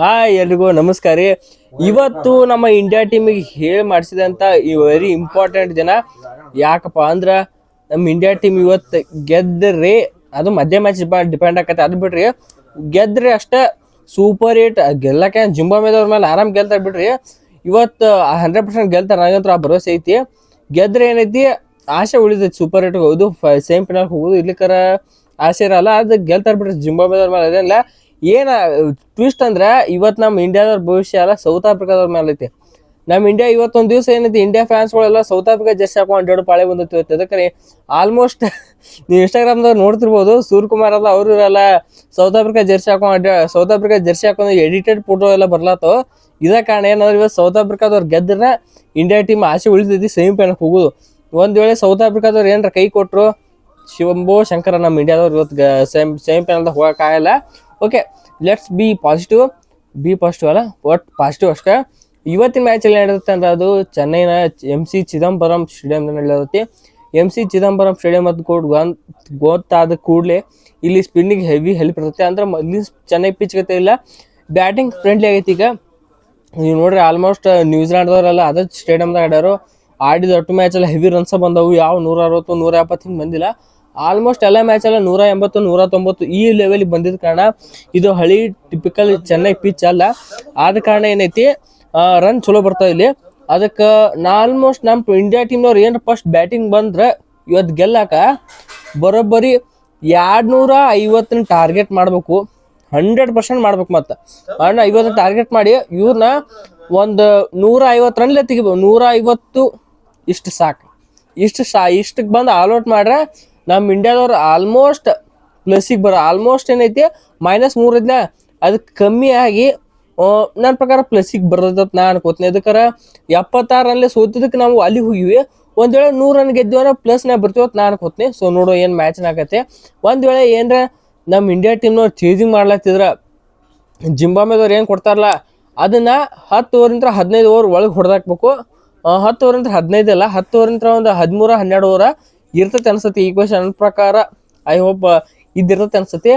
Hi ಎಲ್ರಿಗೂ ನಮಸ್ಕಾರ ರೀ. ಇವತ್ತು ನಮ್ಮ ಇಂಡಿಯಾ ಟೀಮಿಗೆ ಹೇಳಿ ಮಾಡಿಸಿದಂತ ಈ ವೆರಿ ಇಂಪಾರ್ಟೆಂಟ್ ದಿನ. ಯಾಕಪ್ಪ ಅಂದ್ರ ನಮ್ಮ ಇಂಡಿಯಾ ಟೀಮ್ ಇವತ್ತು ಗೆದ್ದರೆ ಅದು ಮಧ್ಯ ಮ್ಯಾಚ್ ಡಿಪೆಂಡ್ ಆಕತ್ತೆ. ಅದು ಬಿಡ್ರಿ ಗೆದ್ರೆ ಅಷ್ಟ ಸೂಪರ್ ಏಟ್ ಗೆಲ್ಲಕ್ಕೆ ಜಿಂಬಾಬ್ವೆದವ್ರ ಮೇಲೆ ಆರಾಮ್ ಗೆಲ್ತಾರೆ ಬಿಡ್ರಿ. ಇವತ್ತು 100% ಗೆಲ್ತಾರೆ, ನನಗಂತೂ ಆ ಭರವಸೆ ಐತಿ. ಗೆದ್ರೆ ಏನೈತಿ ಆಸೆ ಉಳಿದೈತಿ ಸೂಪರ್ ಏಟ್ ಹೋಗೋದು, ಸೇಮ್ ಫಿನಾಲ್ ಹೋಗೋದು. ಇರ್ಲಿಕ್ಕರ ಆಸೆ ಇರಲ್ಲ, ಅದು ಗೆಲ್ತಾರೆ ಬಿಡ್ರಿ ಜಿಂಬಾಬ್ವೆದವ್ರ ಮೇಲೆ. ಅದೆಲ್ಲ ಏನ ಟ್ವಿಸ್ಟ್ ಅಂದ್ರೆ ಇವತ್ತು ನಮ್ಮ ಇಂಡಿಯಾದವ್ರ ಭವಿಷ್ಯ ಅಲ್ಲ ಸೌತ್ ಆಫ್ರಿಕಾದವ್ರ ಮೇಲೆ ಐತಿ. ನಮ್ಮ ಇಂಡಿಯಾ ಇವತ್ತೊಂದು ದಿವಸ ಏನೈತಿ, ಇಂಡಿಯಾ ಫ್ಯಾನ್ಸ್ಗಳೆಲ್ಲ ಸೌತ್ ಆಫ್ರಿಕಾ ಜರ್ಸಿ ಹಾಕೊಂಡು ಅಡ್ಡಾಡು ಪಾಳೆ ಬಂದಿತ್ತು. ಅದಕ್ಕೆ ಆಲ್ಮೋಸ್ಟ್ ನೀವು ಇನ್ಸ್ಟಾಗ್ರಾಮ್ದಾಗ ನೋಡ್ತಿರ್ಬೋದು, ಸೂರ್ಯಕುಮಾರ್ ಅಲ್ಲ ಅವರು ಇರಲ್ಲ ಸೌತ್ ಆಫ್ರಿಕಾ ಜರ್ಸಿ ಹಾಕೊಂಡು ಸೌತ್ ಆಫ್ರಿಕಾ ಜರ್ಸಿ ಹಾಕೊಂಡು ಎಡಿಟೆಡ್ ಫೋಟೋ ಎಲ್ಲ ಬರ್ಲಾತವ. ಇದ ಕಾರಣ ಏನಂದ್ರೆ ಇವತ್ತು ಸೌತ್ ಆಫ್ರಿಕಾದವ್ರು ಗೆದ್ರೆ ಇಂಡಿಯಾ ಟೀಮ್ ಆಸೆ ಉಳಿತೈತಿ ಸೆಮಿ ಫೈನಲ್ಗೆ ಹೋಗೋದು. ಒಂದ್ ವೇಳೆ ಸೌತ್ ಆಫ್ರಿಕಾದವ್ರು ಏನಾರ ಕೈ ಕೊಟ್ಟರು ಶಿವಂಬೋ ಶಂಕರ ನಮ್ಮ ಇಂಡಿಯಾದವ್ರು ಇವತ್ತು ಸೆಮಿ ಫೈನಲ್ದಾಗ ಹೋಗಕ್ಕಾಗಲ್ಲ. ಓಕೆ, ಲೆಟ್ಸ್ ಬಿ ಪಾಸಿಟಿವ್ ಅಲ್ಲ, ಒಟ್ ಪಾಸಿಟಿವ್ ಅಷ್ಟೇ. ಇವತ್ತಿನ ಮ್ಯಾಚಲ್ಲಿ ನಡೆಯುತ್ತೆ ಅಂದ್ರೆ ಅದು ಚೆನ್ನೈನ MC ಚಿದಂಬರಂ ಸ್ಟೇಡಿಯಂ ನಡೆಯುತ್ತೆ. MC ಚಿದಂಬರಂ ಸ್ಟೇಡಿಯಂ ಅದು ಗೊತ್ತಾದ ಕೂಡಲೇ ಇಲ್ಲಿ ಸ್ಪಿನ್ನಿಗೆ ಹೆವಿ ಹೆಲ್ಪ್ ಇರುತ್ತೆ. ಅಂದ್ರೆ ಇಲ್ಲಿ ಚೆನ್ನೈ ಪಿಚ್ ಗತೆ ಇಲ್ಲ, ಬ್ಯಾಟಿಂಗ್ ಫ್ರೆಂಡ್ಲಿ ಆಗೈತಿ. ಈಗ ನೀವು ನೋಡ್ರಿ ಆಲ್ಮೋಸ್ಟ್ ನ್ಯೂಜಿಲ್ಯಾಂಡ್ದವರೆಲ್ಲ ಅದೇ ಸ್ಟೇಡಿಯಮ್ದಾಗ ಆಡ್ಯಾರು. ಆಡಿದ ಒಟ್ಟು ಮ್ಯಾಚ್ ಎಲ್ಲ ಹೆವಿ ರನ್ಸ್ ಬಂದವು. ಯಾವ 160 170 ಹಿಂಗೆ ಬಂದಿಲ್ಲ. ಆಲ್ಮೋಸ್ಟ್ ಎಲ್ಲ ಮ್ಯಾಚ್ ಎಲ್ಲ 180 190 ಈ ಲೆವೆಲ್ಗೆ ಬಂದಿದ್ದ ಕಾರಣ ಇದು ಹಳಿ ಟಿಪಿಕಲ್ ಚೆನ್ನೈ ಪಿಚ್ ಅಲ್ಲ. ಆದ ಕಾರಣ ಏನೈತಿ ರನ್ ಚಲೋ ಬರ್ತಾವ ಇಲ್ಲಿ. ಅದಕ್ಕೆ ಆಲ್ಮೋಸ್ಟ್ ನಮ್ಮ ಇಂಡಿಯಾ ಟೀಮ್ನವ್ರು ಏನು ಫಸ್ಟ್ ಬ್ಯಾಟಿಂಗ್ ಬಂದ್ರೆ ಇವತ್ತು ಗೆಲ್ಲಾಕ ಬರೋಬ್ಬರಿ 250 ಟಾರ್ಗೆಟ್ ಮಾಡಬೇಕು, 100% ಮಾಡ್ಬೇಕು. ಮತ್ತು 50 ಟಾರ್ಗೆಟ್ ಮಾಡಿ ಇವ್ರನ್ನ ಒಂದು 150 ರನ್ಲೆ ತೆಗಿಬೇಕು. 150 ಇಷ್ಟು ಸಾಕು. ಇಷ್ಟಕ್ಕೆ ಬಂದು ಆಲ್ಔಟ್ ಮಾಡ್ರೆ ನಮ್ಮ ಇಂಡಿಯಾದವ್ರು ಆಲ್ಮೋಸ್ಟ್ ಪ್ಲಸ್ಸಿಗೆ ಆಲ್ಮೋಸ್ಟ್ ಏನೈತಿ -3 ಇದ್ಲ, ಅದಕ್ಕೆ ಕಮ್ಮಿ ಆಗಿ ನನ್ನ ಪ್ರಕಾರ ಪ್ಲಸ್ಸಿಗೆ ಬರ್ತದಂತ ನಾ ಅನ್ಕೋತೀನಿ. ಅದಕ್ಕಾರ 76 ರನ್ಲೆ ಸೋತಿದ್ದಕ್ಕೆ ನಾವು ಅಲ್ಲಿಗೆ ಹೋಗಿವಿ. ಒಂದ್ ವೇಳೆ 100 ರನ್ ಗೆದ್ದಿವನ ಪ್ಲಸ್ನಾಗ ಬರ್ತೀವತ್ ನಾ ಅನ್ಕೋತೀನಿ. ಸೊ ನೋಡೋ ಏನು ಮ್ಯಾಚ್ನ ಆಗತ್ತೆ. ಒಂದ್ ವೇಳೆ ಏನ್ರ ನಮ್ಮ ಇಂಡಿಯಾ ಟೀಮ್ನವ್ರು ಚೇಂಜಿಂಗ್ ಮಾಡ್ಲತ್ತಿದ್ರ ಜಿಂಬಾಬ್ವೆದವ್ರು ಏನು ಕೊಡ್ತಾರಲ್ಲ ಅದನ್ನ 10 ಓವರಿಂದ 15 ಓವರ್ ಒಳಗೆ ಹೊಡೆದಾಕ್ಬೇಕು. 10 ಓವರಿಂದ 15 ಅಲ್ಲ, 10 ಓವರಿಂದ ಒಂದು 13 12 ಓವರ ಇರ್ತೈತೆ ಅನ್ಸತಿ ಈ ಕ್ವಶನ್ ನನ್ನ ಪ್ರಕಾರ. ಐ ಹೋಪ್ ಇದಿರ್ತೈತೆ ಅನ್ಸತಿ.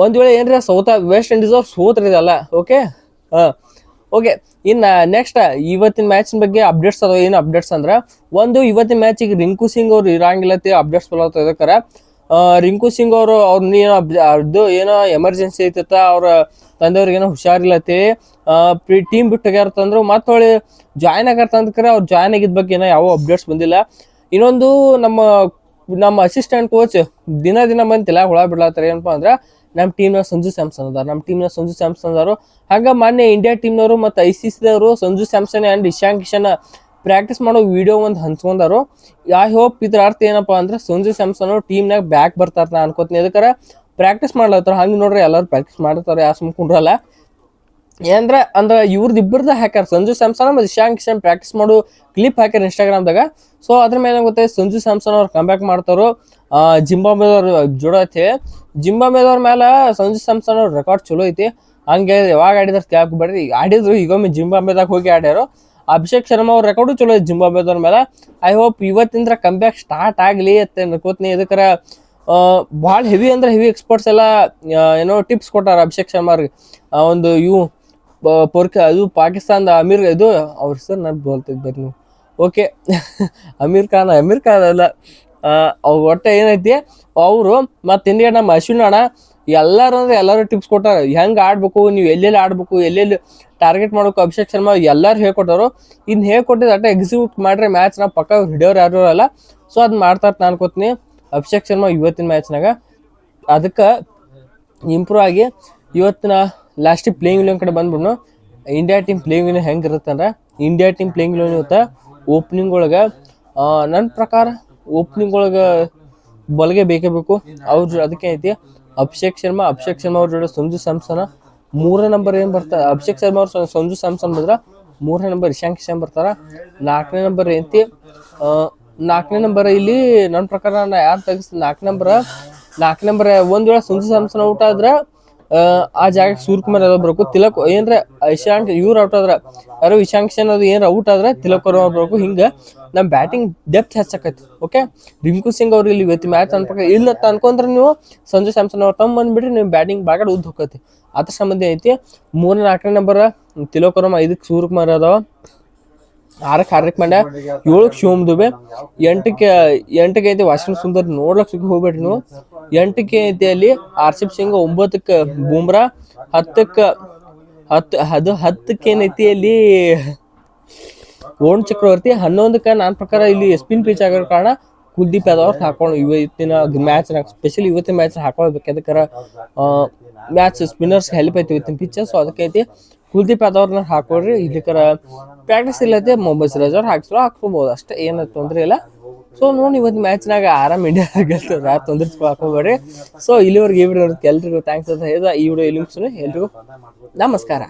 ಒಂದ್ ವೇಳೆ ಏನ್ರಿ ವೆಸ್ಟ್ ಇಂಡೀಸ್ ಅವ್ರು ಸೋತ್ರಿದಲ್ಲ. Okay, okay. ಇನ್ನು ನೆಕ್ಸ್ಟ್ ಇವತ್ತಿನ ಮ್ಯಾಚಿನ ಬಗ್ಗೆ ಅಪ್ಡೇಟ್ಸ್ ಅದಾವ. ಏನು ಅಪ್ಡೇಟ್ಸ್ ಅಂದ್ರೆ, ಒಂದು ಇವತ್ತಿನ ಮ್ಯಾಚಿಗೆ ರಿಂಕು ಸಿಂಗ್ ಅವ್ರು ಇರಂಗಿಲ್ಲತ್ತೆ ಅಪ್ಡೇಟ್ಸ್ ಬರತ್ತ. ಇದಕ್ಕಾರ ರಿಂಕು ಸಿಂಗ್ ಅವರು ಏನೋ ಅದು ಏನೋ ಎಮರ್ಜೆನ್ಸಿ ಐತತ್ತ, ಅವ್ರ ತಂದೆಯವ್ರಿಗೆ ಏನೋ ಹುಷಾರಿಲ್ಲತ್ತೆ, ಟೀಮ್ ಬಿಟ್ಟು ಹೋಗ್ಯಾರತ್ತಂದ್ರು. ಮತ್ತೆ ಹೊಳ್ಳಿ ಜಾಯ್ನ್ ಆಗ್ಯಾರಂದ್ರೆ ಅವ್ರು ಜಾಯ್ನ್ ಆಗಿದ್ದ ಬಗ್ಗೆ ಏನೋ ಯಾವ ಅಪ್ಡೇಟ್ಸ್ ಬಂದಿಲ್ಲ. ಇನ್ನೊಂದು ನಮ್ಮ ಅಸಿಸ್ಟೆಂಟ್ ಕೋಚ್ ದಿನ ಬಂತಿಲ್ಲ ಹುಳ ಬಿಡ್ಲತ್ತಾರೆ. ಏನಪ್ಪ ಅಂದ್ರೆ ನಮ್ಮ ಟೀಮ್ನ ಸಂಜು ಸ್ಯಾಮ್ಸನ್ ಅದಾರು. ಹಂಗೆ ಮೊನ್ನೆ ಇಂಡಿಯಾ ಟೀಮ್ನವರು ಮತ್ತು ICCದವರು ಸಂಜು ಸ್ಯಾಮ್ಸನ್ ಆ್ಯಂಡ್ ಇಶಾನ್ ಕಿಶನ್ ಪ್ರಾಕ್ಟೀಸ್ ಮಾಡೋ ವಿಡಿಯೋ ಒಂದು ಹಂಚ್ಕೊಂಡಾರು. ಐ ಹೋಪ್ ಇದ್ರ ಅರ್ಥ ಏನಪ್ಪಾ ಅಂದ್ರೆ ಸಂಜು ಸ್ಯಾಮ್ಸನ್ ಟೀಮ್ನಾಗ ಬ್ಯಾಕ್ ಬರ್ತಾರ ನಾ ಅನ್ಕೋತೀನಿ. ಅದಕ್ಕಾರ ಪ್ರಾಕ್ಟೀಸ್ ಮಾಡ್ಲತ್ತಾರ. ಹಂಗೆ ನೋಡ್ರಿ ಎಲ್ಲರೂ ಪ್ರಾಕ್ಟೀಸ್ ಮಾಡ್ತಾರೆ, ಯಾರು ಸುಮ್ಕೊಂಡ್ರಲ್ಲ. ಅಂದ್ರೆ ಇವ್ರದ್ದು ಇಬ್ಬರದ ಹಾಕ್ಯಾರ, ಸಂಜು ಸ್ಯಾಮ್ಸನ್ ಮತ್ತು ಇಶಾನ್ ಕಿಶನ್ ಪ್ರಾಕ್ಟೀಸ್ ಮಾಡೋ ಕ್ಲಿಪ್ ಹಾಕ್ಯಾರ ಇನ್ಸ್ಟಾಗ್ರಾಮ್ದಾಗ. ಸೊ ಅದ್ರ ಮೇಲೆ ಗೊತ್ತಾಯ್ತು ಸಂಜು ಸ್ಯಾಮ್ಸನ್ ಅವ್ರು ಕಂಬ್ಯಾಕ್ ಮಾಡ್ತಾರೋ ಜಿಂಬಾಬ್ವೆದವ್ರು ಜೋಡತ್ತೆ. ಜಿಂಬಾಬ್ವೆದವ್ರ ಮೇಲೆ ಸಂಜು ಸ್ಯಾಮ್ಸನ್ ಅವ್ರ ರೆಕಾರ್ಡ್ ಚಲೋ ಐತಿ. ಹಂಗೆ ಯಾವಾಗ ಆಡಿದ್ರೆ ಕೇಳ್ಕೊಬೇಡ್ರಿ, ಆಡಿದ್ರು ಈಗೊಮ್ಮೆ ಜಿಂಬಾಬ್ವೆದಾಗ ಹೋಗಿ ಆಡ್ಯಾರು. ಅಭಿಷೇಕ್ ಶರ್ಮಾ ಅವ್ರ ರೆಕಾರ್ಡು ಚಲೋ ಐತಿ ಜಿಂಬಾಬ್ವೆದವ್ರ ಮೇಲೆ. ಐ ಹೋಪ್ ಇವತ್ತಿಂದ ಕಂಬ್ಯಾಕ್ ಸ್ಟಾರ್ಟ್ ಆಗಲಿ ಅಂತ ಅನ್ಕೋತೀನಿ. ಇದಕ್ಕರ ಭಾಳ ಹೆವಿ ಅಂದ್ರೆ ಹೆವಿ ಎಕ್ಸ್ಪರ್ಟ್ಸ್ ಎಲ್ಲ ಏನೋ ಟಿಪ್ಸ್ ಕೊಟ್ಟಾರ ಅಭಿಷೇಕ್ ಶರ್ಮಾ ಅವ್ರಿಗೆ. ಒಂದು ಅದು ಪಾಕಿಸ್ತಾನದ ಅಮೀರ್ ಇದು ಅವ್ರ ಸರ್ ನಾನು ಬೋಲ್ತಿದ್ ಬರ್ರಿ ನೀವು. ಓಕೆ ಅಮೀರ್ ಖಾನ್ ಅಲ್ಲ, ಅವ್ರು ಒಟ್ಟೆ ಏನೈತಿ ಅವರು ಮತ್ತು ಇಂಡಿಯಾ ನಮ್ಮ ಅಶ್ವಿನ್ ಅಣ್ಣ ಎಲ್ಲರೂ ಟಿಪ್ಸ್ ಕೊಟ್ಟಾರ. ಹೆಂಗೆ ಆಡ್ಬೇಕು, ನೀವು ಎಲ್ಲೆಲ್ಲಿ ಆಡ್ಬೇಕು, ಎಲ್ಲೆಲ್ಲಿ ಟಾರ್ಗೆಟ್ ಮಾಡ್ಬೇಕು, ಅಭಿಷೇಕ್ ಶರ್ಮಾ ಎಲ್ಲರೂ ಹೇಳ್ಕೊಟ್ಟಾರು. ಇನ್ನು ಹೇಳ್ಕೊಟ್ಟಿದ್ದು ಅಟ್ಟ ಎಕ್ಸಿಕ್ಯೂಟ್ ಮಾಡ್ರೆ ಮ್ಯಾಚ್ನ ಪಕ್ಕ ಹಿಡಿಯೋರು ಯಾರು ಅಲ್ಲ. ಸೊ ಅದು ಮಾಡ್ತಾರೆ ನಾನು ಅನ್ಕೋತೀನಿ ಅಭಿಷೇಕ್ ಶರ್ಮಾ ಇವತ್ತಿನ ಮ್ಯಾಚ್ನಾಗ. ಅದಕ್ಕೆ ಇಂಪ್ರೂವ್ ಆಗಿ ಇವತ್ತಿನ ಲಾಸ್ಟಿಗೆ ಪ್ಲೇಯಿಂಗ್ ಇಲೆವನ್ ಕಡೆ ಬಂದ್ಬಿಡ್ನು. ಇಂಡಿಯಾ ಟೀಮ್ ಪ್ಲೇಯಿಂಗ್ ಇಲೆವನ್ ಹೆಂಗೆ ಇರುತ್ತಂದ್ರೆ, ಇಂಡಿಯಾ ಟೀಮ್ ಪ್ಲೇಯಿಂಗ್ ಇಲೆವನ್ ಇವತ್ತು ಓಪನಿಂಗ್ ಒಳಗೆ ನನ್ನ ಪ್ರಕಾರ ಓಪನಿಂಗ್ ಒಳಗೆ ಬಲ್ಗೆ ಬೇಕೇ ಬೇಕು ಅವ್ರ. ಅದಕ್ಕೆ ಐತಿ ಅಭಿಷೇಕ್ ಶರ್ಮಾ ಅವ್ರ ಜೊತೆ ಸಂಜು ಸ್ಯಾಮ್ಸನ್. 3ನೇ ನಂಬರ್ ಏನು ಬರ್ತಾರೆ ಅಭಿಷೇಕ್ ಶರ್ಮಾ ಅವ್ರು ಸಂಜು ಸ್ಯಾಮ್ಸನ್ ಬಂದ್ರೆ 3ನೇ ನಂಬರ್ ಇಶಾನ್ ಕಿಶನ್ ಬರ್ತಾರ. 4ನೇ ನಂಬರ್ ಐತಿ 4ನೇ ನಂಬರ್ ಇಲ್ಲಿ ನನ್ನ ಪ್ರಕಾರ ನಾ ಯಾರು ತೆಗಿಸ್ತೀನಿ 4ನೇ ನಂಬರ್. ಒಂದ್ ವೇಳೆ ಸಂಜು ಸ್ಯಾಮ್ಸನ್ ಔಟ್ ಆದ್ರೆ ಆ ಜಾಗಕ್ಕೆ ಸೂರ್ಯಕುಮಾರ್ ಯಾದವ್ ಬರ್ಬೇಕು. ತಿಲಕ್ ಏನ್ರ ಇಶಾಂಕ್ ಇವ್ರು ಔಟ್ ಆದ್ರ ಯಾರೋ ಇಶಾಂಕ್ ಶೇನ್ ಅದು ಏನ್ರ ಔಟ್ ಆದ್ರೆ ತಿಲಕ್ ವರ್ಮ ಬರ್ಬೇಕು. ಹಿಂಗೆ ನಮ್ಮ ಬ್ಯಾಟಿಂಗ್ ಡೆಪ್ತ್ ಹೆಚ್ಚಾಕೈತಿ. ಓಕೆ, ರಿಂಕು ಸಿಂಗ್ ಅವ್ರು ಇಲ್ಲಿ ಇವತ್ತು ಮ್ಯಾಚ್ ಅನ್ಬೇಕು ಇಲ್ಲ ಅನ್ಕೊಂಡ್ರೆ ನೀವು ಸಂಜು ಸ್ಯಾಮ್ಸನ್ ಅವ್ರು ತಮ್ಮ ಬಂದ್ಬಿಟ್ರಿ ನೀವು ಬ್ಯಾಟಿಂಗ್ ಬಾಗಡ್ ಉದ್ದು ಹೋಗತಿ. ಅದ್ರ ಸಂಬಂಧ ಐತಿ. 3ನೇ 4ನೇ ನಂಬರ್ ತಿಲಕ್ ವರ್ಮ, 5ಕ್ಕೆ ಸೂರ್ಯಕುಮಾರ್ ಯಾದವ್, 6ಕ್ಕೆ ಹಾರ್ದಿಕ್ ಪಾಂಡ್ಯ, 7ಕ್ಕೆ ಶಿವಮ್ ದುಬೆ, 8ಕ್ಕೆ ಐತಿ ವಾಷಿಂಗ್ಟನ್ ಸುಂದರ್. ನೋಡ್ಲಕ್ ಸಿಕ್ಕ ಹೋಗ್ಬೇಡ್ರಿ ನೀವು. 8ಕ್ಕೆ ಐತಿ ಅಲ್ಲಿ ಆರ್‌ಸಿಬ್ ಸಿಂಗ್, 9ಕ್ಕೆ ಬೂಮ್ರಾ, 10ಕ್ಕೆ ಏನೈತಿ ಅಲ್ಲಿ ವರುಣ್ ಚಕ್ರವರ್ತಿ, 11ಕ್ಕೆ ನನ್ನ ಪ್ರಕಾರ ಇಲ್ಲಿ ಸ್ಪಿನ್ ಪಿಚ್ ಆಗಿರೋ ಕಾರಣ ಕುಲ್ದೀಪ್ ಯಾದವ್ ಹಾಕೊಂಡು ಇವತ್ತಿನ ಮ್ಯಾಚ್ನಾಗ ಸ್ಪೆಷಲಿ ಇವತ್ತಿನ ಮ್ಯಾಚ್ ಹಾಕೊಳ್ಬೇಕು. ಯಾಕಂದ್ರೆ ಮ್ಯಾಚ್ ಸ್ಪಿನ್ನರ್ಸ್ ಹೆಲ್ಪ್ ಐತಿ ಇವತ್ತಿನ ಪಿಚ್. ಸೊ ಅದಕ್ಕೆ ಐತಿ ಕುಲ್ದೀಪ್ ಯಾದವ್ರನ್ನ ಹಾಕೊಡ್ರಿ. ಇಲ್ಲಿಕರ ಪ್ರಾಕ್ಟೀಸ್ ಇಲ್ಲೈತೆ ಮೊಹಮ್ಮದ್ ಸಿರಾಜ್ ಅವ್ರು ಹಾಕ್ಸ್ಬೋದು ಅಷ್ಟೇ, ಏನು ತೊಂದರೆ ಇಲ್ಲ. ಸೊ ನೋಡಿ ಇವತ್ತು ಮ್ಯಾಚ್ನಾಗ ಆರಾಮ್ ಇಂಡಿಯಾ ಗೆಲ್ತದ, ತೊಂದರೆ ಹಾಕೋಬೇಡ್ರಿ. ಸೊ ಇಲ್ಲಿವರೆಗೆ ಈ ವಿಡಿಯೋ ಎಲ್ರಿಗೂ ಥ್ಯಾಂಕ್ಸ್ ಅಂತ ಹೇಳಿದ ಈ ವಿಡಿಯೋ ಇಲ್ಲಿ ಎಲ್ರಿಗೂ ನಮಸ್ಕಾರ.